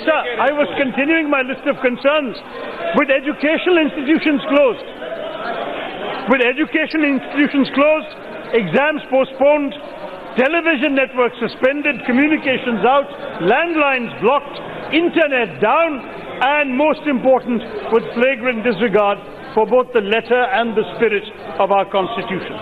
sir, I was continuing my list of concerns. With educational institutions closed, exams postponed, television networks suspended, communications out, landlines blocked, internet down, and most important, with flagrant disregard for both the letter and the spirit of our Constitution.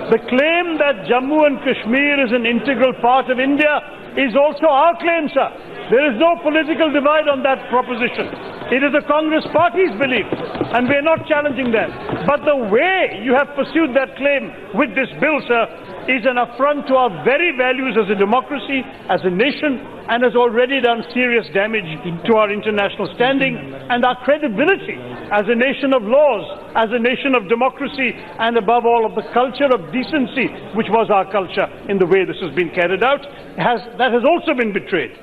The claim that Jammu and Kashmir is an integral part of India is also our claim, sir. There is no political divide on that proposition. It is the Congress party's belief, and we are not challenging that. But the way you have pursued that claim with this bill, sir, is an affront to our very values as a democracy, as a nation, and has already done serious damage to our international standing and our credibility as a nation of laws, as a nation of democracy, and above all of the culture of decency, which was our culture in the way this has been carried out, that has also been betrayed.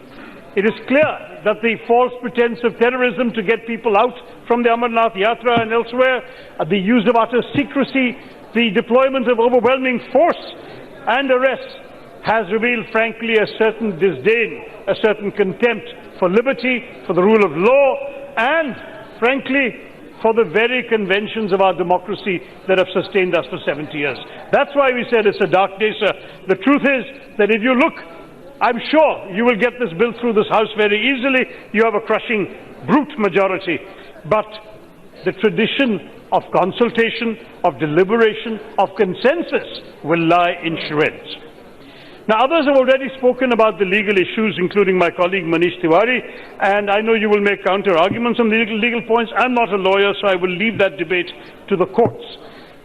It is clear that the false pretense of terrorism to get people out from the Amarnath Yatra and elsewhere, the use of utter secrecy, the deployment of overwhelming force and arrests has revealed, frankly, a certain disdain, a certain contempt for liberty, for the rule of law, and, frankly, for the very conventions of our democracy that have sustained us for 70 years. That's why we said it's a dark day, sir. The truth is that if you look, I'm sure you will get this bill through this House very easily. You have a crushing, brute majority. But the tradition of consultation, of deliberation, of consensus will lie in shreds. Now, others have already spoken about the legal issues, including my colleague Manish Tiwari, and I know you will make counter-arguments on the legal points. I'm not a lawyer, so I will leave that debate to the courts.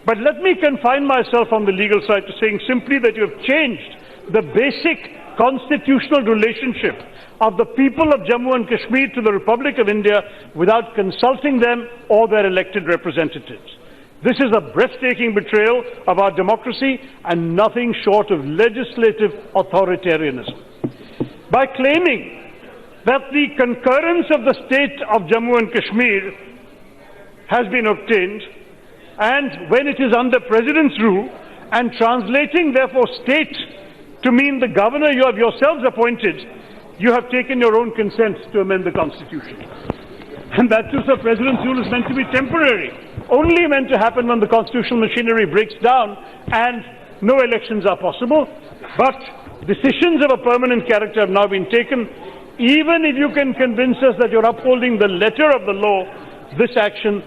But let me confine myself on the legal side to saying simply that you have changed the basic constitutional relationship of the people of Jammu and Kashmir to the Republic of India without consulting them or their elected representatives. This is a breathtaking betrayal of our democracy and nothing short of legislative authoritarianism. By claiming that the concurrence of the state of Jammu and Kashmir has been obtained, and when it is under President's rule, and translating therefore state to mean the governor you have yourselves appointed, you have taken your own consent to amend the Constitution. And that too, sir, President's rule is meant to be temporary, only meant to happen when the constitutional machinery breaks down and no elections are possible. But decisions of a permanent character have now been taken. Even if you can convince us that you're upholding the letter of the law, this action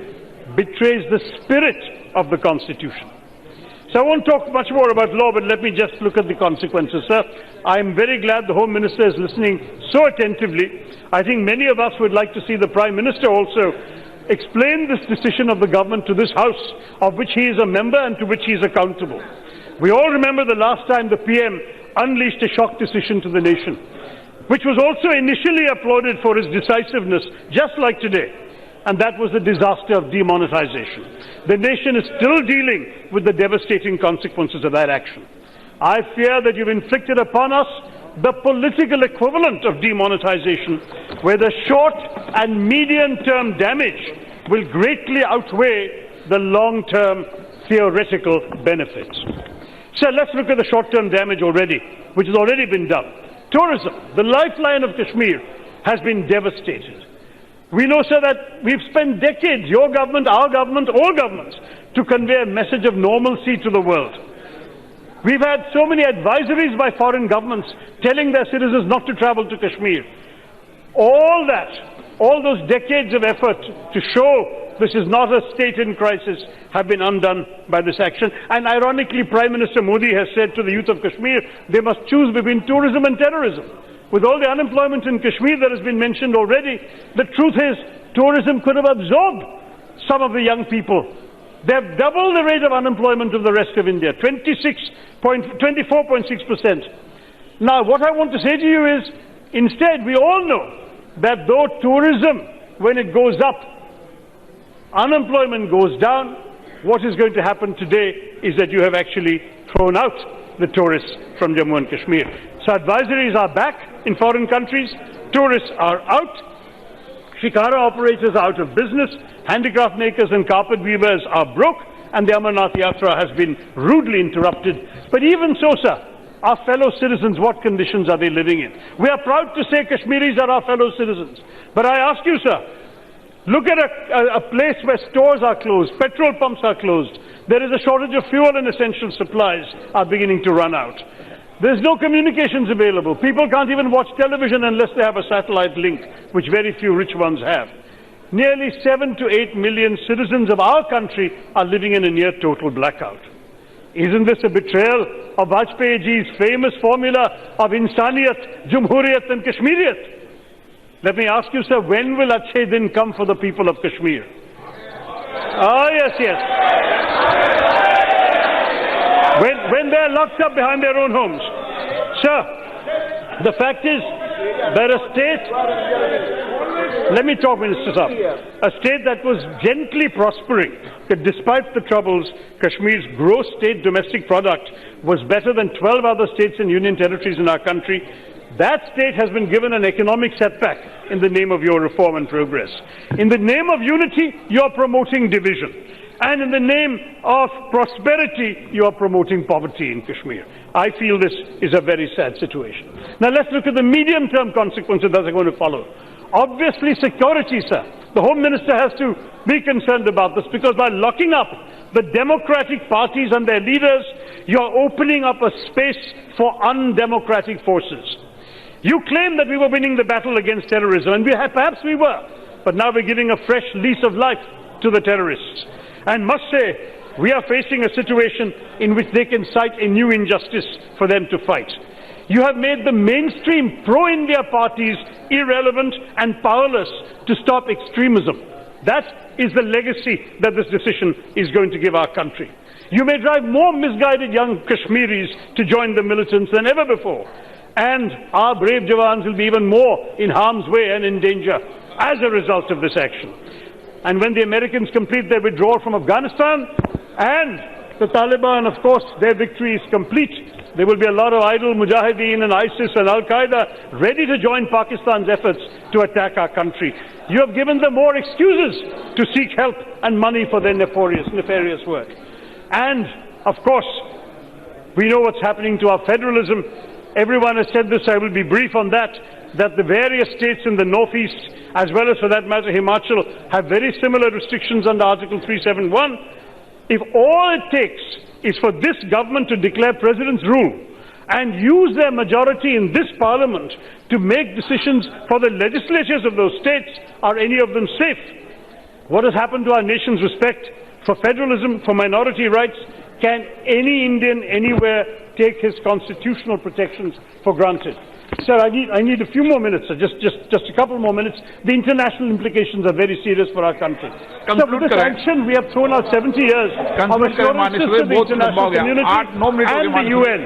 betrays the spirit of the Constitution. So I won't talk much more about law, but let me just look at the consequences, sir. I'm very glad the Home Minister is listening so attentively. I think many of us would like to see the Prime Minister also explain this decision of the government to this House, of which he is a member and to which he is accountable. We all remember the last time the PM unleashed a shock decision to the nation, which was also initially applauded for its decisiveness, just like today. And that was the disaster of demonetization. The nation is still dealing with the devastating consequences of that action. I fear that you've inflicted upon us the political equivalent of demonetization, where the short and medium-term damage will greatly outweigh the long-term theoretical benefits. So let's look at the short-term damage already, which has already been done. Tourism, the lifeline of Kashmir, has been devastated. We know, sir, that we've spent decades, your government, our government, all governments, to convey a message of normalcy to the world. We've had so many advisories by foreign governments telling their citizens not to travel to Kashmir. All that, all those decades of effort to show this is not a state in crisis have been undone by this action. And ironically, Prime Minister Modi has said to the youth of Kashmir, they must choose between tourism and terrorism. With all the unemployment in Kashmir that has been mentioned already, the truth is tourism could have absorbed some of the young people. They have doubled the rate of unemployment of the rest of India, 24.6%. Now, what I want to say to you is, instead, we all know that though tourism, when it goes up, unemployment goes down, what is going to happen today is that you have actually thrown out the tourists from Jammu and Kashmir. So advisories are back in foreign countries, tourists are out, shikara operators are out of business, handicraft makers and carpet weavers are broke, and the Amarnath Yatra has been rudely interrupted. But even so, sir, our fellow citizens, what conditions are they living in? We are proud to say Kashmiris are our fellow citizens. But I ask you, sir, look at a place where stores are closed, petrol pumps are closed. There is a shortage of fuel and essential supplies are beginning to run out. There's no communications available. People can't even watch television unless they have a satellite link, which very few rich ones have. Nearly 7 to 8 million citizens of our country are living in a near total blackout. Isn't this a betrayal of Vajpayee ji's famous formula of Insaniyat, Jumhuriyat and Kashmiriyat? Let me ask you, sir, when will Achhe Din come for the people of Kashmir? Oh, yes, yes. When they're locked up behind their own homes. Sir, the fact is that a state, let me talk, Minister Saab, a state that was gently prospering, that despite the troubles, Kashmir's gross state domestic product was better than 12 other states and union territories in our country. That state has been given an economic setback in the name of your reform and progress. In the name of unity, you are promoting division. And in the name of prosperity, you are promoting poverty in Kashmir. I feel this is a very sad situation. Now let's look at the medium-term consequences that are going to follow. Obviously security, sir. The Home Minister has to be concerned about this, because by locking up the democratic parties and their leaders, you are opening up a space for undemocratic forces. You claim that we were winning the battle against terrorism, and perhaps we were, but now we're giving a fresh lease of life to the terrorists. And must say, we are facing a situation in which they can cite a new injustice for them to fight. You have made the mainstream pro-India parties irrelevant and powerless to stop extremism. That is the legacy that this decision is going to give our country. You may drive more misguided young Kashmiris to join the militants than ever before. And our brave Jawans will be even more in harm's way and in danger as a result of this action. And when the Americans complete their withdrawal from Afghanistan and the Taliban, of course, their victory is complete, there will be a lot of idle Mujahideen and ISIS and Al-Qaeda ready to join Pakistan's efforts to attack our country. You have given them more excuses to seek help and money for their nefarious work. And, of course, we know what's happening to our federalism. Everyone has said this, I will be brief on that the various states in the northeast, as well as for that matter Himachal, have very similar restrictions under Article 371. If all it takes is for this government to declare President's rule and use their majority in this Parliament to make decisions for the legislatures of those states, are any of them safe? What has happened to our nation's respect for federalism, for minority rights? Can any Indian anywhere take his constitutional protections for granted? Sir, I need a few more minutes, sir. Just a couple more minutes. The international implications are very serious for our country. So with this action, we have thrown out 70 years of assurances to the international community and the UN.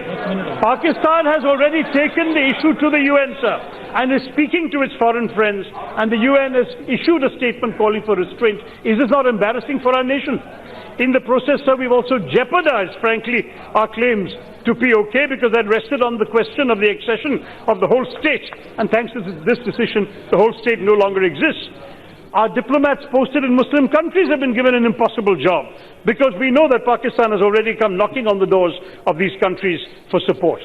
Pakistan has already taken the issue to the UN, sir, and is speaking to its foreign friends, and the UN has issued a statement calling for restraint. Is this not embarrassing for our nation? In the process, sir, we've also jeopardized, frankly, our claims to POK, because that rested on the question of the accession of the whole state. And thanks to this decision, the whole state no longer exists. Our diplomats posted in Muslim countries have been given an impossible job, because we know that Pakistan has already come knocking on the doors of these countries for support.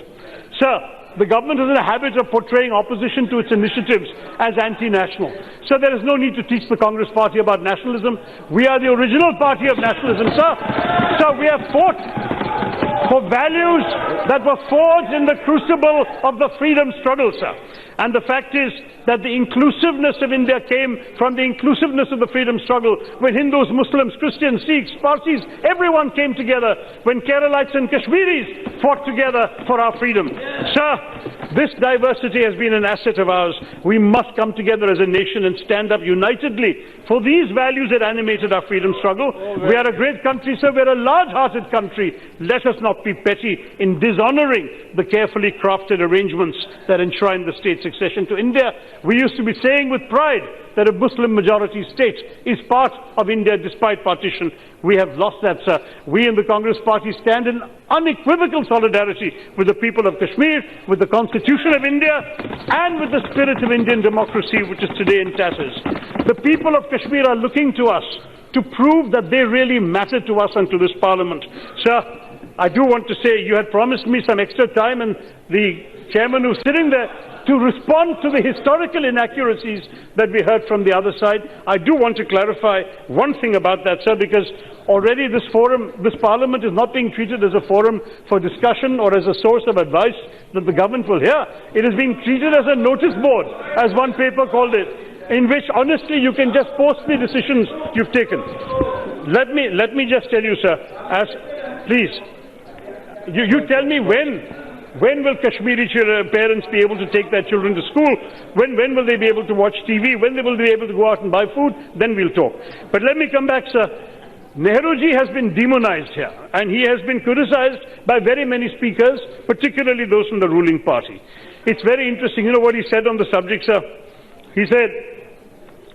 Sir, the government is in a habit of portraying opposition to its initiatives as anti-national. So there is no need to teach the Congress Party about nationalism. We are the original party of nationalism, sir. So we have fought for values that were forged in the crucible of the freedom struggle, sir. And the fact is that the inclusiveness of India came from the inclusiveness of the freedom struggle, when Hindus, Muslims, Christians, Sikhs, Parsis, everyone came together, when Keralites and Kashmiris fought together for our freedom. Sir, this diversity has been an asset of ours. We must come together as a nation and stand up unitedly for these values that animated our freedom struggle. We are a great country, sir. We are a large-hearted country. Let us not be petty in dishonoring the carefully crafted arrangements that enshrine the state's accession to India. We used to be saying with pride that a Muslim-majority state is part of India despite partition. We have lost that, sir. We in the Congress Party stand in unequivocal solidarity with the people of Kashmir, with the Constitution of India, and with the spirit of Indian democracy, which is today in tatters. The people of Kashmir are looking to us to prove that they really matter to us and to this Parliament. Sir, I do want to say you had promised me some extra time, and the chairman who's sitting there, to respond to the historical inaccuracies that we heard from the other side. I do want to clarify one thing about that, sir, because already this forum, this parliament is not being treated as a forum for discussion or as a source of advice that the government will hear. It is being treated as a notice board, as one paper called it, in which honestly you can just post the decisions you've taken. Let me just tell you, sir, please, you tell me when will Kashmiri parents be able to take their children to school? When will they be able to watch TV? When they will be able to go out and buy food? Then we'll talk. But let me come back, sir. Nehruji has been demonized here, and he has been criticized by very many speakers, particularly those from the ruling party. It's very interesting. You know what he said on the subject, sir? He said,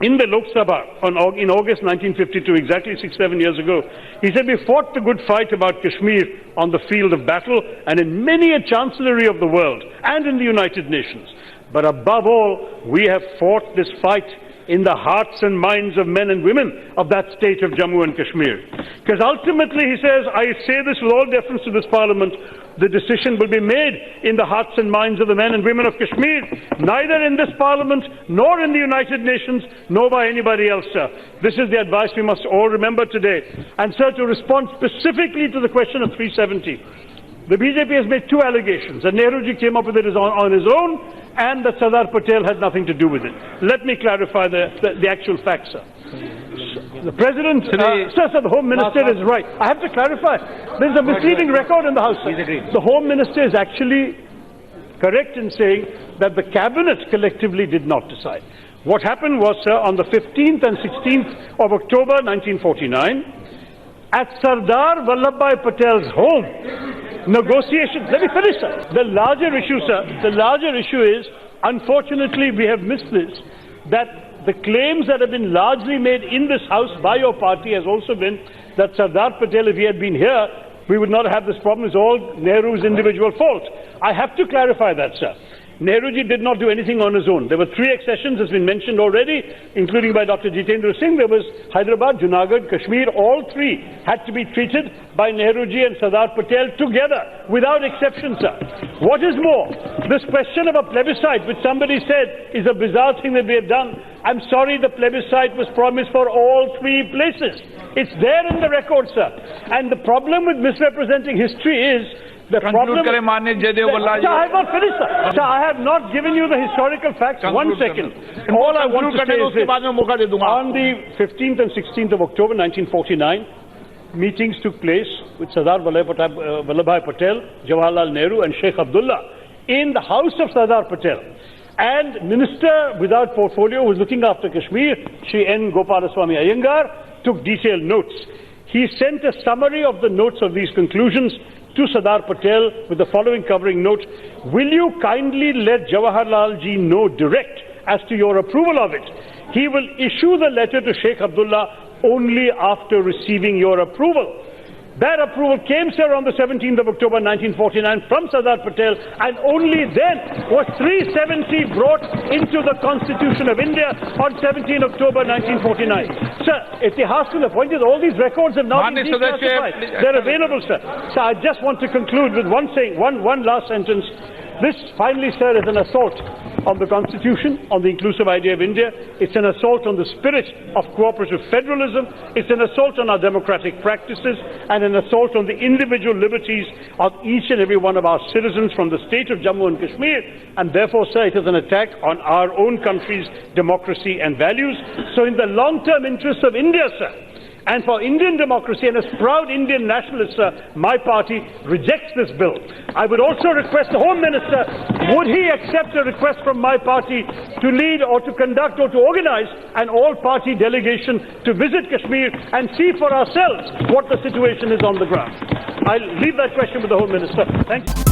in the Lok Sabha in August 1952, exactly 6-7 years ago, he said, we fought the good fight about Kashmir on the field of battle and in many a chancellery of the world and in the United Nations. But above all, we have fought this fight in the hearts and minds of men and women of that state of Jammu and Kashmir. Because ultimately, he says, I say this with all deference to this parliament, the decision will be made in the hearts and minds of the men and women of Kashmir, neither in this parliament, nor in the United Nations, nor by anybody else, sir. This is the advice we must all remember today. And, sir, to respond specifically to the question of 370, the BJP has made two allegations, that Nehruji came up with it on his own, and that Sardar Patel had nothing to do with it. Let me clarify the actual facts, sir. The President, sir, the Home Minister is right. I have to clarify. There is a misleading record in the House, sir. The Home Minister is actually correct in saying that the Cabinet collectively did not decide. What happened was, sir, on the 15th and 16th of October 1949, at Sardar Vallabhbhai Patel's home, negotiations, let me finish, sir. The larger issue, sir, the larger issue is, unfortunately, we have missed this, that the claims that have been largely made in this House by your party has also been that Sardar Patel, if he had been here, we would not have this problem. It's all Nehru's individual fault. I have to clarify that, sir. Nehruji did not do anything on his own. There were three accessions, as been mentioned already, including by Dr. Jitendra Singh. There was Hyderabad, Junagadh, Kashmir. All three had to be treated by Nehruji and Sardar Patel together, without exception, sir. What is more, this question of a plebiscite, which somebody said is a bizarre thing that we have done, I'm sorry, the plebiscite was promised for all three places. It's there in the record, sir. And the problem with misrepresenting history is, the problem... Sir, I have not finished, sir. Sir, I have not given you the historical facts. 1 second. All I want to say is this. On the 15th and 16th of October 1949, meetings took place with Sardar Vallabhbhai Patel, Jawaharlal Nehru and Sheikh Abdullah in the house of Sardar Patel. And Minister without portfolio who was looking after Kashmir, Shri N. Gopalaswamy Iyengar, took detailed notes. He sent a summary of the notes of these conclusions to Sardar Patel with the following covering note: will you kindly let Jawaharlal ji know direct as to your approval of it? He will issue the letter to Sheikh Abdullah only after receiving your approval. That approval came, sir, on the 17th of October 1949 from Sardar Patel, and only then was 370 brought into the Constitution of India on 17 October 1949. Sir, the point is all these records have now been declassified. They're available, sir. So I just want to conclude with one last sentence. This, finally, sir, is an assault on the Constitution, on the inclusive idea of India. It's an assault on the spirit of cooperative federalism. It's an assault on our democratic practices and an assault on the individual liberties of each and every one of our citizens from the state of Jammu and Kashmir. And therefore, sir, it is an attack on our own country's democracy and values. So in the long-term interests of India, sir, and for Indian democracy, and as proud Indian nationalists, my party rejects this bill. I would also request the Home Minister, would he accept a request from my party to lead or to conduct or to organize an all-party delegation to visit Kashmir and see for ourselves what the situation is on the ground? I'll leave that question with the Home Minister. Thank you.